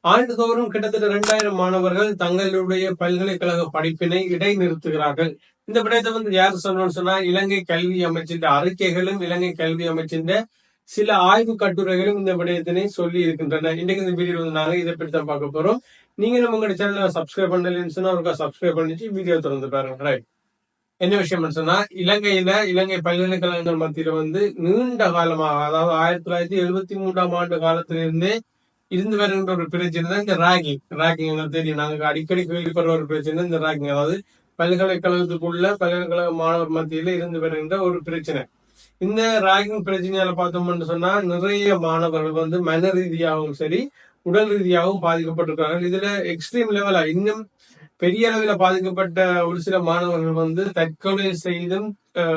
ஆண்டுதோறும் கிட்டத்தட்ட 2000 மாணவர்கள் தங்களுடைய பல்கலைக்கழக படிப்பினை இடைநிறுத்துகிறார்கள். இந்த விடயத்தை யார் சொல்லணும்னு சொன்னா, இலங்கை கல்வி அமைச்சின் அறிக்கைகளும் இலங்கை கல்வி அமைச்சின் சில ஆய்வு கட்டுரைகளும் இந்த விடயத்தினை சொல்லி இருக்கின்றன. இன்றைக்கு இந்த வீடியோ நாங்க இதை பற்றி தான் பார்க்க போறோம். நீங்க உங்களோட சேனலை சப்ஸ்கிரைப் பண்ணலன்னு சொன்னா ஒருக்கா சப்ஸ்கிரைப் பண்ணிட்டு வீடியோ திறந்து பாருங்க. ரைட், என்ன விஷயம் சொன்னா, இலங்கை பல்கலைக்கழகங்கள் மத்தியில நீண்ட காலமாக, அதாவது 1973 ஆண்டு காலத்திலிருந்தே இருந்து வருகின்ற ஒரு பிரச்சனை தான் இந்த ராகிங் தெரியும். நாங்க அடிக்கடி கேள்விப்படுற ஒரு பிரச்சனை இந்த ராகிங். அதாவது பல்கலைக்கழக மாணவர் மத்தியில இருந்து வருகின்ற ஒரு பிரச்சனை. இந்த ராகிங் பிரச்சனையால பார்த்தோம்னு சொன்னா, நிறைய மாணவர்கள் மன ரீதியாகவும் சரி உடல் ரீதியாகவும் பாதிக்கப்பட்டிருக்காங்க. இதுல எக்ஸ்ட்ரீம் லெவலா இன்னும் பெரிய அளவில் பாதிக்கப்பட்ட ஒரு சில மாணவர்கள் தற்கொலை செய்தும்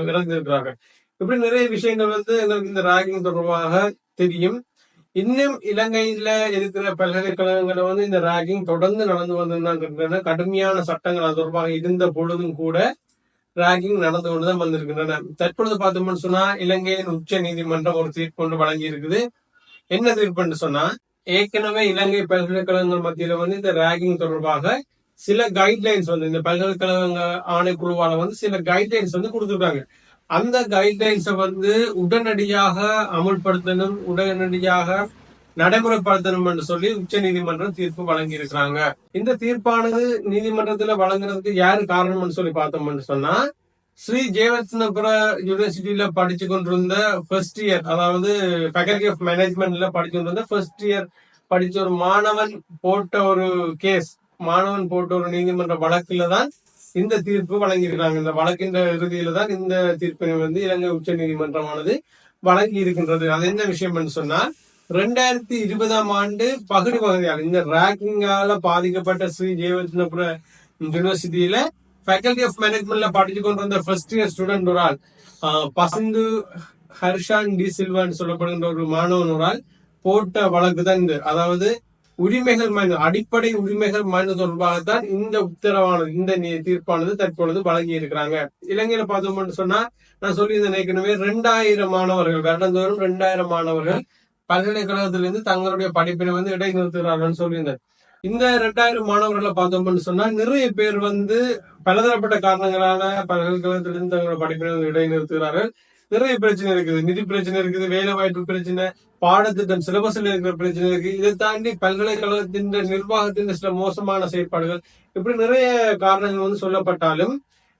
இறந்திருக்கிறாங்க. இப்படி நிறைய விஷயங்கள் எங்களுக்கு இந்த ராகிங் தொடர்பாக தெரியும். இன்னும் இலங்கையில இருக்கிற பல்கலைக்கழகங்களை இந்த ராகிங் தொடர்ந்து நடந்து வந்திருந்தாங்க. கடுமையான சட்டங்கள் அது தொடர்பாக இருந்த பொழுதும் கூட ராகிங் நடந்து கொண்டுதான் வந்திருக்கின்றன. தற்பொழுது பார்த்தோம்னு சொன்னா, இலங்கையின் உச்ச நீதிமன்றம் ஒரு தீர்ப்பு ஒன்று வழங்கி இருக்குது. என்ன தீர்ப்புன்னு சொன்னா, ஏற்கனவே இலங்கை பல்கலைக்கழகங்கள் மத்தியில இந்த ராகிங் தொடர்பாக சில கைட்லைன்ஸ் இந்த பல்கலைக்கழக ஆணைக்குழுவால சில கைட்லைன்ஸ் கொடுத்துருக்காங்க. அந்த கைட்லைன்ஸை உடனடியாக அமுல்படுத்தணும், உடனடியாக நடைமுறைப்படுத்தணும் என்று சொல்லி உச்ச நீதிமன்றம் தீர்ப்பு வழங்கி இருக்கிறாங்க. இந்த தீர்ப்பானது நீதிமன்றத்துல வழங்குறதுக்கு யாரு காரணம்னு சொல்லி பார்த்தோம்னு சொன்னா, ஸ்ரீ ஜெயவர்தனபுர யூனிவர்சிட்டியில படிச்சு கொண்டிருந்த ஃபர்ஸ்ட் இயர், அதாவது ஃபேக்கல்டி ஆஃப் மேனேஜ்மெண்ட்ல படிச்சு கொண்டிருந்த ஃபர்ஸ்ட் இயர் படிச்ச ஒரு மாணவன் போட்ட ஒரு கேஸ், மாணவன் போட்ட ஒரு நீதிமன்ற வழக்குல தான் இந்த தீர்ப்பு வழங்கியிருக்கிறாங்க. இந்த வழக்கின் இறுதியில தான் இந்த தீர்ப்பினை இலங்கை உச்ச நீதிமன்றமானது வழங்கி இருக்கின்றது. அது என்ன விஷயம் சொன்னா, 2020 ஆண்டு பகுதியாக இந்த ராகிங்கால பாதிக்கப்பட்ட ஸ்ரீ ஜெயவர்தனபுர யூனிவர்சிட்டியில ஃபேக்கல்டி ஆஃப் மேனேஜ்மெண்ட்ல படிச்சு கொண்டு வந்த ஃபர்ஸ்ட் இயர் ஸ்டூடெண்ட் ஒரு ஆள், பசிந்து ஹர்ஷான் டி சில்வான்னு சொல்லப்படுகின்ற ஒரு மாணவன் ஒரு ஆள் போட்ட வழக்கு தான் இந்த, அதாவது உரிமைகள் மனு, அடிப்படை உரிமைகள் மனு தொடர்பாகத்தான் இந்த உத்தரவானது, இந்த தீர்ப்பானது தற்பொழுது வழங்கி இருக்கிறாங்க. இலங்கையில பார்த்தோம்னு சொன்னா, நான் சொல்லியிருந்தேன் ஏற்கனவே, 2000 மாணவர்கள், வருடந்தோறும் 2000 மாணவர்கள் பல்கலைக்கழகத்திலிருந்து தங்களுடைய படிப்பினை இடைநிறுத்துகிறார்கள் சொல்லியிருந்தேன். இந்த 2000 மாணவர்களை பார்த்தோம்னு சொன்னா, நிறைய பேர் பலதரப்பட்ட காரணங்களால பல்கலைக்கழகத்திலிருந்து தங்களோட படிப்பினை இடைநிறுத்துகிறார்கள். நிறைய பிரச்சனை இருக்குது, நிதி பிரச்சனை இருக்குது, வேலை வாய்ப்பு பிரச்சனை, பாடத்திட்டம் சிலபஸ்ல இருக்கிற பிரச்சனை இருக்கு. இதை தாண்டி பல்கலைக்கழகத்தின் நிர்வாகத்தின் சில மோசமான செயற்பாடுகள், இப்படி நிறைய காரணங்கள் சொல்லப்பட்டாலும்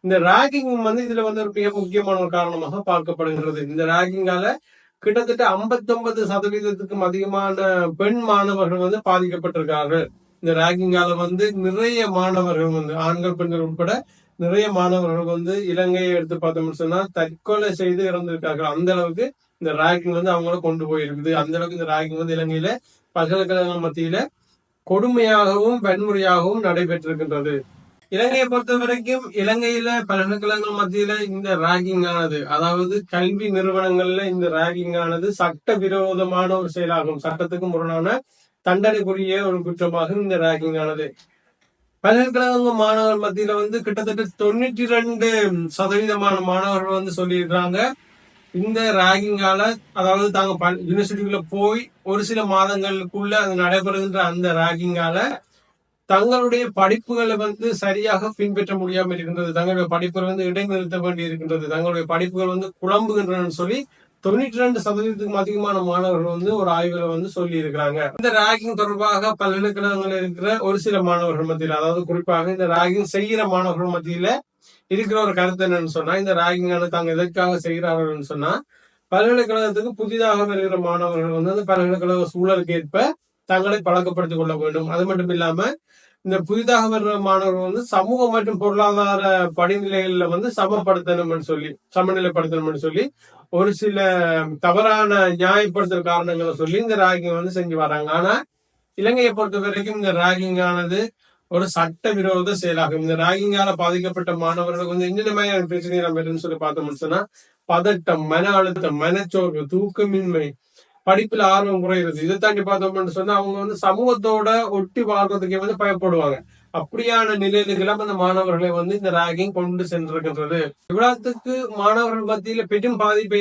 இந்த ராகிங் இதுல ஒரு மிக முக்கியமான ஒரு காரணமாக பார்க்கப்படுகிறது. இந்த ராகிங்கால கிட்டத்தட்ட 59% அதிகமான பெண் மாணவர்கள் பாதிக்கப்பட்டிருக்கார்கள். இந்த ராகிங்கால நிறைய மாணவர்கள் ஆண்கள் பெண்கள் உட்பட நிறைய மாணவர்கள் இலங்கையை எடுத்து பார்த்தோம்னு சொன்னா தற்கொலை செய்து இறந்திருக்கார்கள். அந்த அளவுக்கு இந்த ராகிங் அவங்கள கொண்டு போயிருக்குது. அந்த அளவுக்கு இந்த ராகிங் இலங்கையில பல்கலைக்கழகங்கள் மத்தியில கொடுமையாகவும் வன்முறையாகவும் நடைபெற்றிருக்கின்றது. இலங்கையை பொறுத்த வரைக்கும் இலங்கையில பல்கலைக்கழகங்கள் மத்தியில இந்த ராகிங் ஆனது, அதாவது கல்வி நிறுவனங்கள்ல இந்த ராகிங் ஆனது சட்ட விரோதமான ஒரு செயலாகும். சட்டத்துக்கு முரணான தண்டனைக்குரிய ஒரு குற்றமாக இந்த ராகிங் ஆனது. பல்கலைக்கழக மாணவர் மத்தியில கிட்டத்தட்ட 92% மாணவர்கள் சொல்லியிருக்கிறாங்க, இந்த ராகிங்கால, அதாவது தாங்க யூனிவர்சிட்டிக்குள்ள போய் ஒரு சில மாதங்களுக்குள்ள அது நடைபெறுகின்ற அந்த ராகிங்கால தங்களுடைய படிப்புகளை சரியாக பின்பற்ற முடியாம இருக்கின்றது, தங்களுடைய படிப்புகள் இடைநிறுத்த வேண்டி இருக்கின்றது, தங்களுடைய படிப்புகள் குழம்புகின்றன சொல்லி 92% அதிகமான மாணவர்கள் ஒரு ஆய்வுல சொல்லி இருக்கிறாங்க. இந்த ராகிங் தொடர்பாக பல்கலைக்கழகங்கள் இருக்கிற ஒரு சில மாணவர்கள் மத்தியில, அதாவது குறிப்பாக இந்த ராகிங் செய்கிற மாணவர்கள் மத்தியில இருக்கிற ஒரு கருத்து என்னன்னு சொன்னா, இந்த ராகிங்கான தாங்க எதற்காக செய்கிறார்கள் சொன்னா, பல்கலைக்கழகத்துக்கு புதிதாக வருகிற மாணவர்கள் அந்த பல்கலைக்கழக சூழலுக்கு ஏற்ப தங்களை பழக்கப்படுத்திக் கொள்ள வேண்டும். அது மட்டும் இல்லாம இந்த புதிதாக வர்ற மாணவர்கள் சமூக மற்றும் பொருளாதார படிநிலைகள்ல சமப்படுத்தணும்னு சொல்லி, சமநிலைப்படுத்தணும்னு சொல்லி ஒரு சில தவறான நியாயப்படுத்தல் காரணங்களை சொல்லி இந்த ராகிங் செஞ்சு வராங்க. ஆனா இலங்கையை பொறுத்த வரைக்கும் இந்த ராகிங் ஆனது ஒரு சட்ட விரோத செயலாகும். இந்த ராகிங்கால பாதிக்கப்பட்ட மாணவர்களுக்கு என்னென்ன மாதிரியான பிரச்சனை நம்ம சொல்லி பார்த்தோம்னு சொன்னா, பதட்டம், மன அழுத்தம், மனச்சோர்வு, தூக்கமின்மை, படிப்புல ஆர்வம் குறையிறது. இதை தாண்டி பார்த்தோம்னு சொன்னா அவங்க சமூகத்தோட ஒட்டி வாழ்றதுக்கே பயப்படுவாங்க. அப்படியான நிலையிலுக்கெல்லாம் அந்த மாணவர்களை வந்து இந்த ராகிங் கொண்டு சென்றிருக்கின்றது. இவ்வளவுக்கு மாணவர்கள் மத்தியில பெரும் பாதிப்பை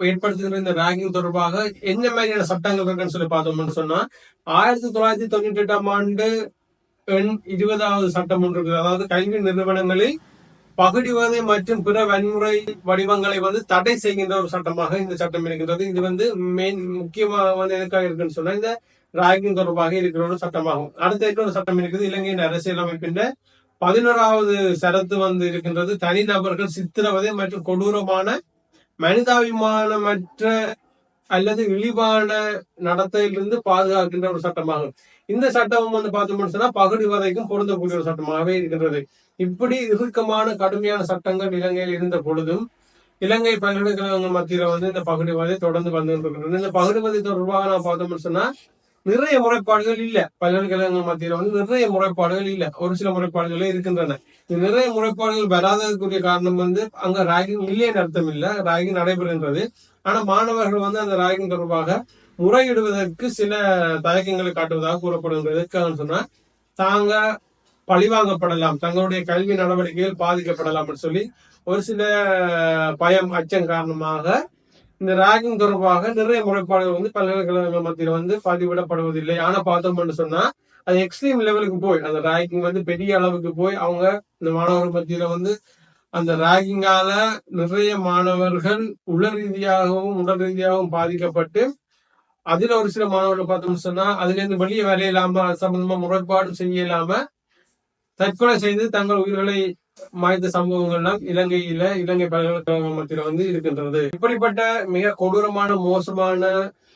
ஏற்படுத்துகிற இந்த ராகிங் தொடர்பாக என்ன மாதிரியான சட்டங்கள் இருக்குன்னு சொல்லி பார்த்தோம்னு சொன்னா 1998ஆம் ஆண்டு எண் 20வது சட்டம் ஒன்று இருக்குது. அதாவது கல்வி நிறுவனங்களில் பகுடிவதை மற்றும் பிற வன்முறை வடிவங்களை வந்து தடை செய்கின்ற ஒரு சட்டமாக இந்த சட்டம் இருக்கின்றது. இது வந்து முக்கியமாக வந்து எதுக்காக இருக்குன்னு சொன்னா இந்த ராகிங் தொடர்பாக இருக்கிற ஒரு சட்டமாகும். அடுத்த இன்னொரு சட்டம் இருக்குது. இலங்கையின் அரசியலமைப்பின் 11வது சரத்து வந்து இருக்கின்றது. தனிநபர்கள் சித்திரவதை மற்றும் கொடூரமான மனிதாபிமானமற்ற அல்லது இழிவான நடத்தையிலிருந்து பாதுகாக்கின்ற ஒரு சட்டமாகும். இந்த சட்டம் வந்து பார்த்தோம்னு சொன்னா பகுடிவதைக்கும் பொருந்தக்கூடிய ஒரு சட்டமாகவே இருக்கின்றது. இப்படி இறுக்கமான கடுமையான சட்டங்கள் இலங்கையில் இருந்த பொழுதும் இலங்கை பல்கலைக்கழகங்கள் மத்தியில வந்து இந்த பகுடிவதை தொடர்ந்து வந்து கொண்டிருக்கின்றது. இந்த பகுடிவதை தொடர்பாக நான் பார்த்தோம்னு சொன்னா நிறைய முறைப்பாடுகள் இல்ல. பல்கலைக்கழகங்கள் மத்தியில வந்து நிறைய முறைப்பாடுகள் இல்ல. ஒரு சில முறைப்பாடுகளே இருக்கின்றன. நிறைய முறைப்பாடுகள் வராததுக்குரிய காரணம் வந்து அங்க ராகிங் இல்லைன்னு அர்த்தம் இல்ல, ராகிங் நடைபெறுகின்றது. ஆனா மாணவர்கள் வந்து அந்த ராகிங் தொடர்பாக முறையிடுவதற்கு சில தயக்கங்களை காட்டுவதாக கூறப்படுகின்றது. எதுக்காகன்னு சொன்னா தாங்க பழிவாங்கப்படலாம், தங்களுடைய கல்வி நடவடிக்கைகள் பாதிக்கப்படலாம் சொல்லி ஒரு சில பயம் அச்சம் காரணமாக இந்த ராகிங் தொடர்பாக நிறைய முறைப்பாடுகள் வந்து பல்கலைக்கழகங்கள் மத்தியில வந்து பதிவிடப்படுவதில்லை. ஆனா பார்த்தோம்னு சொன்னா அது எக்ஸ்ட்ரீம் லெவலுக்கு போய் அந்த ராகிங் வந்து பெரிய அளவுக்கு போய் அவங்க இந்த மாணவர்கள் மத்தியில வந்து அந்த ராகிங்கால நிறைய மாணவர்கள் உடல் ரீதியாகவும் உடல் ரீதியாகவும் பாதிக்கப்பட்டு அதுல ஒரு சில மாணவர்கள் பார்த்தோம்னு சொன்னா அதுல இருந்து வெளியே வர இல்லாம அது சம்பந்தமா முறைப்பாடு செய்ய இல்லாம தற்கொலை செய்து தங்கள் உயிர்களை மாய்ந்த சம்பவங்கள்லாம் இலங்கை பல்கலைக்கழகம் மத்தியில வந்து இருக்கின்றது. இப்படிப்பட்ட மிக கொடூரமான மோசமான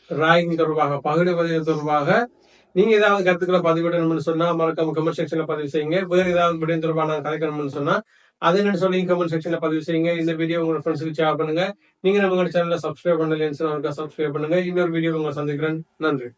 ராகிங் தொடர்பாக பகுடிவதை தொடர்பாக நீங்க ஏதாவது கருத்துக்களை பதிவிடணும்னு சொன்னா மறக்காம கமெண்ட் செக்ஷன்ல பதிவு செய்யுங்க. வேறு ஏதாவது விடயம் தொடர்பாக நான் கலைக்கணும்னு சொன்னா அதை என்னன்னு சொல்லி கமெண்ட் செக்ஷன்ல பதிவு செய்யுங்க. இந்த வீடியோ உங்களோட ஃப்ரெண்ட்ஸுக்கு ஷேர் பண்ணுங்க. நீங்க நம்ம சேனலை சப்ஸ்கிரைப் பண்ணலன்னு சொன்னா சப்ஸ்கிரைப் பண்ணுங்க. இன்னொரு வீடியோ உங்களை சந்திக்கிறேன். நன்றி.